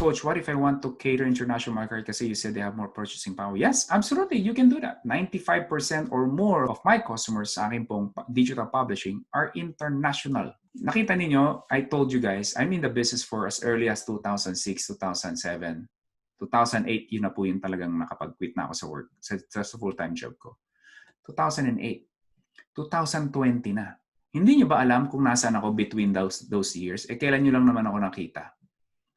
Coach, what if I want to cater international market kasi you said they have more purchasing power? Yes, absolutely. You can do that. 95% or more of my customers sa akin pong digital publishing are international. Nakita ninyo, I told you guys, I'm in the business for as early as 2006, 2007. 2008, yun na po yung talagang nakapag-quit na ako sa work, sa full-time job ko. 2008, 2020 na. Hindi nyo ba alam kung nasaan ako between those years? Kailan nyo lang naman ako nakita?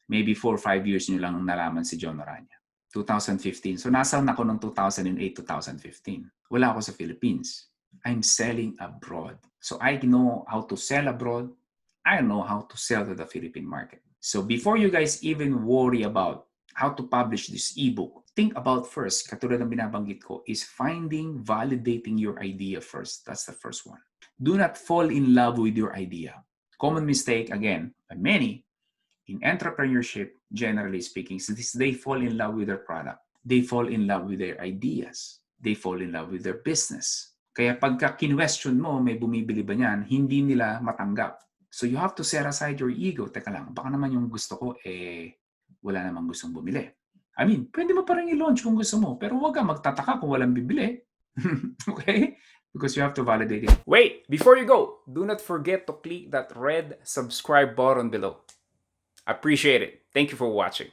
Maybe 4 or 5 years nyo lang nalaman si Jon Orana. 2015. So nasaan ako noong 2008, 2015? Wala ako sa Philippines. I'm selling abroad. So I know how to sell abroad. I know how to sell to the Philippine market. So before you guys even worry about how to publish this ebook, think about first, katulad ng binabanggit ko, is validating your idea first. That's the first one. Do not fall in love with your idea. Common mistake, again, by many, in entrepreneurship, generally speaking, is they fall in love with their product. They fall in love with their ideas. They fall in love with their business. Kaya pagka kinwestiyon mo, may bumibili ba niyan, hindi nila matanggap. So you have to set aside your ego. Teka lang, baka naman yung gusto ko, wala namang gustong bumili. I mean, pwede mo pa rin i-launch kung gusto mo, pero huwag kang magtataka kung walang bibili. Okay? Because you have to validate it. Wait, before you go, do not forget to click that red subscribe button below. Appreciate it. Thank you for watching.